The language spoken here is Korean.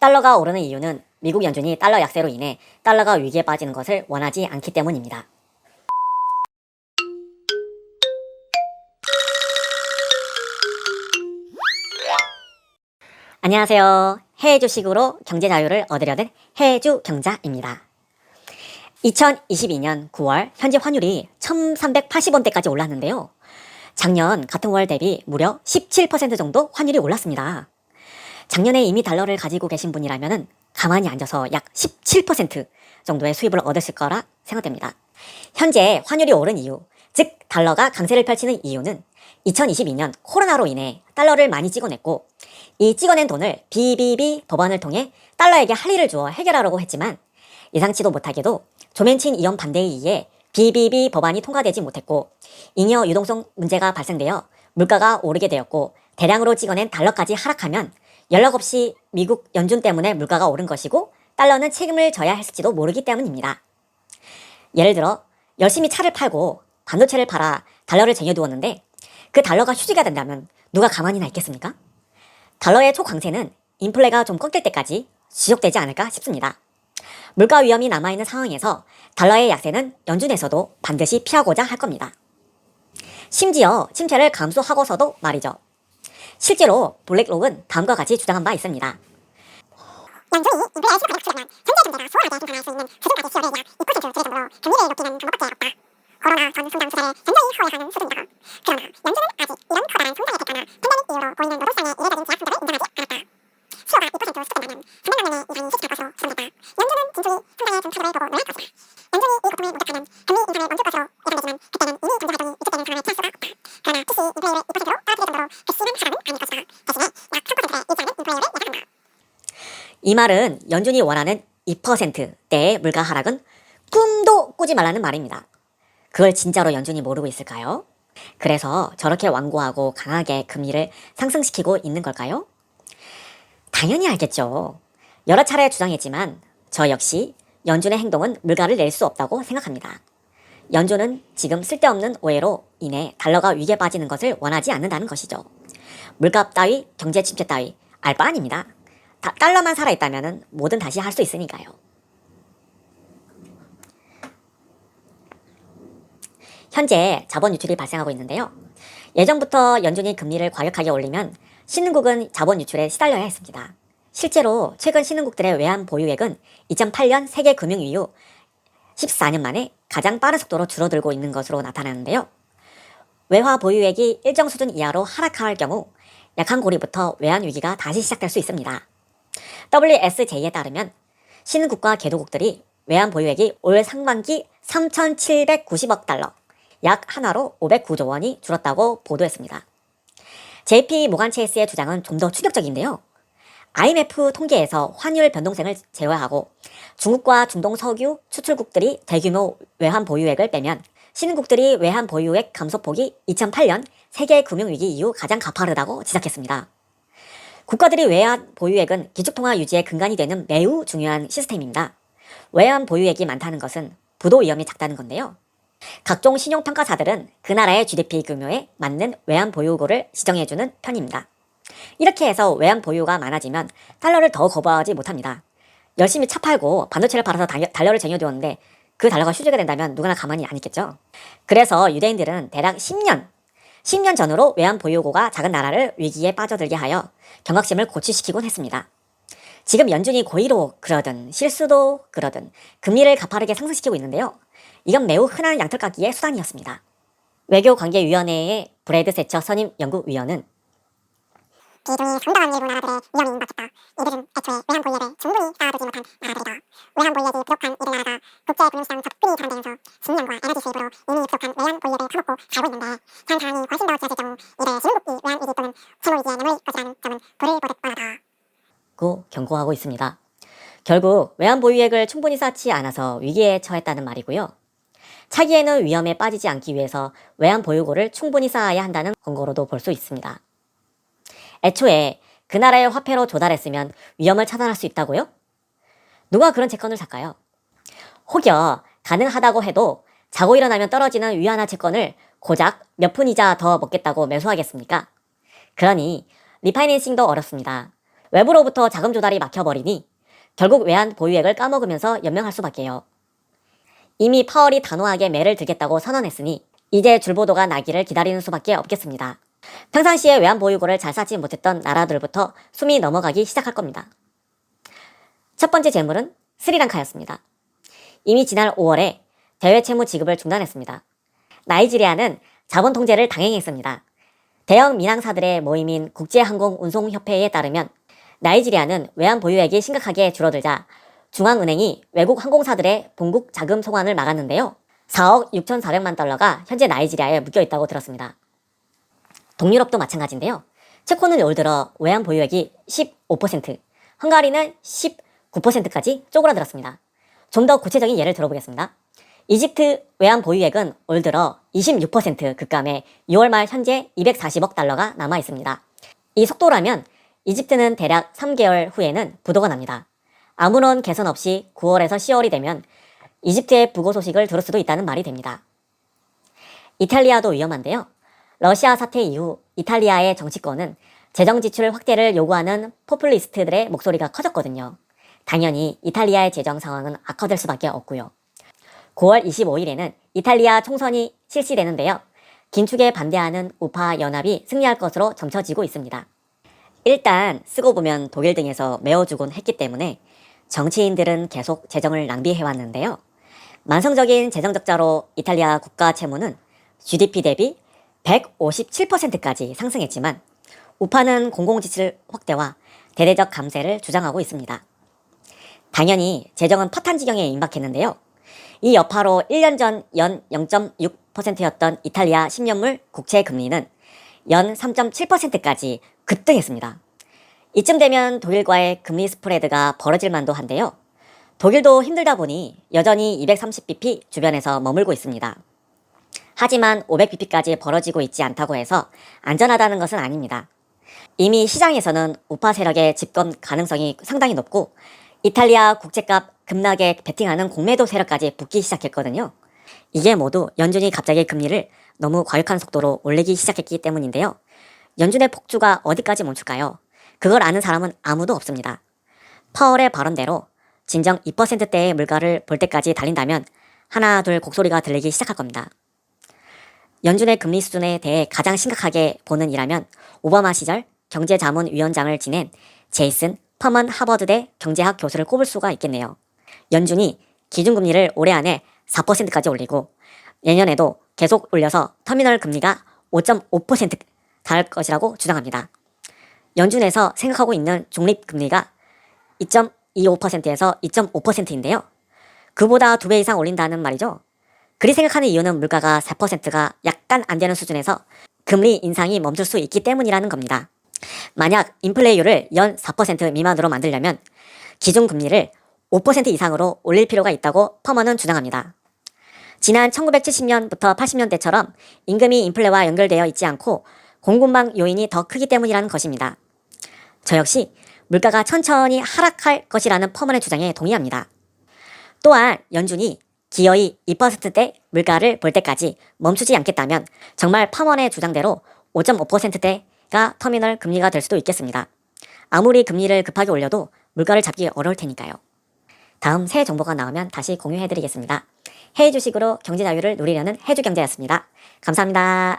달러가 오르는 이유는 미국 연준이 달러 약세로 인해 달러가 위기에 빠지는 것을 원하지 않기 때문입니다. 안녕하세요. 해외 주식으로 경제 자유를 얻으려는 해외주 경자입니다. 2022년 9월 현재 환율이 1380원대까지 올랐는데요. 작년 같은 월 대비 무려 17% 정도 환율이 올랐습니다. 작년에 이미 달러를 가지고 계신 분이라면 가만히 앉아서 약 17% 정도의 수입을 얻으실 거라 생각됩니다. 현재 환율이 오른 이유, 즉 달러가 강세를 펼치는 이유는 2022년 코로나로 인해 달러를 많이 찍어냈고 이 찍어낸 돈을 BBB 법안을 통해 달러에게 할 일을 주어 해결하려고 했지만 예상치도 못하게도 조맨친 이연 반대에 의해 BBB 법안이 통과되지 못했고 잉여 유동성 문제가 발생되어 물가가 오르게 되었고 대량으로 찍어낸 달러까지 하락하면 연락 없이 미국 연준 때문에 물가가 오른 것이고 달러는 책임을 져야 했을지도 모르기 때문입니다. 예를 들어 열심히 차를 팔고 반도체를 팔아 달러를 쟁여두었는데 그 달러가 휴지가 된다면 누가 가만히나 있겠습니까? 달러의 초강세는 인플레가 좀 꺾일 때까지 지속되지 않을까 싶습니다. 물가 위험이 남아있는 상황에서 달러의 약세는 연준에서도 반드시 피하고자 할 겁니다. 심지어 침체를 감수하고서도 말이죠. 실제로 블랙록은 다음과 같이 주장한 바 있습니다. 연준이 인플레 심각하게 추세면 현재 경제가 소홀하게 비판할 수 있는 수준까지 지어내야 2% 정도로 금리를 높이는 방법밖에 없다. 코로나 전 성장 추세를 현저히 허용하는 수준이다. 그러나 연준은 아직 이런 커다란 성장의 대가나 팬데믹 이후로 보이는 노동시장의 이례적인 제약성들을 인정하지 않았다. 수요가 2% 수준이라면 3년 만에 이상이 시작할 것으로 추정된다. 연준은 진출이 상당의 좀 차도를 보고 노릴 것이다. 연준이 이 고통을 목격하면 금리 인상을 멈출 것으로 예상되지만 그때는 이미 경제 활동이 위축되는 상황을 피할 수가 없다. 그러나 PC 인플레율을 2%로 떨어뜨릴 정도로 극심한 하락은 아닐 것이다. 대신에 약 3%에 이지 않는 인플레율을 예상한다. 이 말은 연준이 원하는 2%대의 물가 하락은 꿈도 꾸지 말라는 말입니다. 그걸 진짜로 연준이 모르고 있을까요? 그래서 저렇게 완고하고 강하게 금리를 상승시키고 있는 걸까요? 당연히 알겠죠. 여러 차례 주장했지만 저 역시 연준의 행동은 물가를 낼 수 없다고 생각합니다. 연준은 지금 쓸데없는 오해로 인해 달러가 위기에 빠지는 것을 원하지 않는다는 것이죠. 물가 따위, 경제 침체 따위 알 바 아닙니다. 달러만 살아있다면 뭐든 다시 할 수 있으니까요. 현재 자본 유출이 발생하고 있는데요. 예전부터 연준이 금리를 과격하게 올리면 신흥국은 자본 유출에 시달려야 했습니다. 실제로 최근 신흥국들의 외환 보유액은 2008년 세계 금융 이후 14년 만에 가장 빠른 속도로 줄어들고 있는 것으로 나타나는데요. 외화 보유액이 일정 수준 이하로 하락할 경우 약한 고리부터 외환 위기가 다시 시작될 수 있습니다. WSJ에 따르면 신흥국과 개도국들이 외환 보유액이 올 상반기 3,790억 달러, 약 하나로 509조 원이 줄었다고 보도했습니다. JP 모간 체이스의 주장은 좀 더 충격적인데요. IMF 통계에서 환율 변동성을 제외하고 중국과 중동 석유 수출국들이 대규모 외환 보유액을 빼면 신흥국들이 외환 보유액 감소폭이 2008년 세계 금융위기 이후 가장 가파르다고 지적했습니다. 국가들이 외환 보유액은 기축통화 유지의 근간이 되는 매우 중요한 시스템입니다. 외환 보유액이 많다는 것은 부도 위험이 작다는 건데요. 각종 신용평가사들은 그 나라의 GDP 규모에 맞는 외환 보유고를 지정해주는 편입니다. 이렇게 해서 외환 보유가 많아지면 달러를 더 거부하지 못합니다. 열심히 차 팔고 반도체를 팔아서 달러를 쟁여두었는데 그 달러가 휴지가 된다면 누구나 가만히 안 있겠죠. 그래서 유대인들은 대략 10년 전으로 외환 보유고가 작은 나라를 위기에 빠져들게 하여 경각심을 고취시키곤 했습니다. 지금 연준이 고의로 그러든 실수도 그러든 금리를 가파르게 상승시키고 있는데요. 이건 매우 흔한 양털깎기의 수단이었습니다. 외교관계위원회의 브래드 세처 선임 연구위원은 비중이 상당한 일부 나라들의 위험이 임박했다. 이들은 애초에 외환 보유액을 충분히 쌓아두지 못한 나라들이다. 외환 보유액이 부족한 이들 나라가 국제금융시장 접근이 제한되면서 식량과 에너지 수입으로 이미 부족한 외환 보유액을 파먹고 살고 있는데 현 상황이 훨씬 더 지어질 경우 이들의 신흥국이 외환 위기 또는 채무 위기에 내몰릴 것이라는 점은 불을 보듯 뻔하다. 고 경고하고 있습니다. 결국 외환 보유액을 충분히 쌓지 않아서 위기에 처했다는 말이고요. 차기에는 위험에 빠지지 않기 위해서 외환 보유고를 충분히 쌓아야 한다는 권고로도 볼 수 있습니다. 애초에 그 나라의 화폐로 조달했으면 위험을 차단할 수 있다고요? 누가 그런 채권을 살까요? 혹여 가능하다고 해도 자고 일어나면 떨어지는 위안화 채권을 고작 몇 푼 이자 더 먹겠다고 매수하겠습니까? 그러니 리파이낸싱도 어렵습니다. 외부로부터 자금 조달이 막혀버리니 결국 외환 보유액을 까먹으면서 연명할 수밖에요. 이미 파월이 단호하게 매를 들겠다고 선언했으니 이제 줄보도가 나기를 기다리는 수밖에 없겠습니다. 평상시에 외환 보유고를 잘 쌓지 못했던 나라들부터 숨이 넘어가기 시작할 겁니다. 첫 번째 재물은 스리랑카였습니다. 이미 지난 5월에 대외 채무 지급을 중단했습니다. 나이지리아는 자본 통제를 당행했습니다. 대형 민항사들의 모임인 국제항공운송협회에 따르면 나이지리아는 외환 보유액이 심각하게 줄어들자 중앙은행이 외국 항공사들의 본국 자금 송환을 막았는데요. 4억 6,400만 달러가 현재 나이지리아에 묶여있다고 들었습니다. 동유럽도 마찬가지인데요. 체코는 올 들어 외환 보유액이 15%, 헝가리는 19%까지 쪼그라들었습니다. 좀 더 구체적인 예를 들어보겠습니다. 이집트 외환 보유액은 올 들어 26% 급감해 6월 말 현재 240억 달러가 남아 있습니다. 이 속도라면 이집트는 대략 3개월 후에는 부도가 납니다. 아무런 개선 없이 9월에서 10월이 되면 이집트의 부고 소식을 들을 수도 있다는 말이 됩니다. 이탈리아도 위험한데요. 러시아 사태 이후 이탈리아의 정치권은 재정 지출 확대를 요구하는 포퓰리스트들의 목소리가 커졌거든요. 당연히 이탈리아의 재정 상황은 악화될 수밖에 없고요. 9월 25일에는 이탈리아 총선이 실시되는데요. 긴축에 반대하는 우파 연합이 승리할 것으로 점쳐지고 있습니다. 일단 쓰고 보면 독일 등에서 메워주곤 했기 때문에 정치인들은 계속 재정을 낭비해왔는데요. 만성적인 재정 적자로 이탈리아 국가 채무는 GDP 대비 157%까지 상승했지만 우파는 공공지출 확대와 대대적 감세를 주장하고 있습니다. 당연히 재정은 파탄 지경에 임박했는데요. 이 여파로 1년 전 연 0.6%였던 이탈리아 10년물 국채 금리는 연 3.7%까지 급등했습니다. 이쯤 되면 독일과의 금리 스프레드가 벌어질 만도 한데요. 독일도 힘들다 보니 여전히 230bp 주변에서 머물고 있습니다. 하지만 500bp까지 벌어지고 있지 않다고 해서 안전하다는 것은 아닙니다. 이미 시장에서는 우파 세력의 집권 가능성이 상당히 높고 이탈리아 국채값 급락에 베팅하는 공매도 세력까지 붙기 시작했거든요. 이게 모두 연준이 갑자기 금리를 너무 과격한 속도로 올리기 시작했기 때문인데요. 연준의 폭주가 어디까지 멈출까요? 그걸 아는 사람은 아무도 없습니다. 파월의 발언대로 진정 2%대의 물가를 볼 때까지 달린다면 하나 둘 곡소리가 들리기 시작할 겁니다. 연준의 금리 수준에 대해 가장 심각하게 보는 이라면 오바마 시절 경제자문위원장을 지낸 제이슨 퍼먼 하버드대 경제학 교수를 꼽을 수가 있겠네요. 연준이 기준금리를 올해 안에 4%까지 올리고 내년에도 계속 올려서 터미널 금리가 5.5% 닿을 것이라고 주장합니다. 연준에서 생각하고 있는 중립금리가 2.25%에서 2.5%인데요. 그보다 2배 이상 올린다는 말이죠. 그리 생각하는 이유는 물가가 4%가 약간 안 되는 수준에서 금리 인상이 멈출 수 있기 때문이라는 겁니다. 만약 인플레이율을 연 4% 미만으로 만들려면 기준금리를 5% 이상으로 올릴 필요가 있다고 퍼먼은 주장합니다. 지난 1970년부터 80년대처럼 임금이 인플레와 연결되어 있지 않고 공급망 요인이 더 크기 때문이라는 것입니다. 저 역시 물가가 천천히 하락할 것이라는 퍼먼의 주장에 동의합니다. 또한 연준이 기어이 2%대 물가를 볼 때까지 멈추지 않겠다면 정말 퍼먼의 주장대로 5.5%대가 터미널 금리가 될 수도 있겠습니다. 아무리 금리를 급하게 올려도 물가를 잡기 어려울 테니까요. 다음 새 정보가 나오면 다시 공유해드리겠습니다. 해외 주식으로 경제 자유를 누리려는 해주경제였습니다. 감사합니다.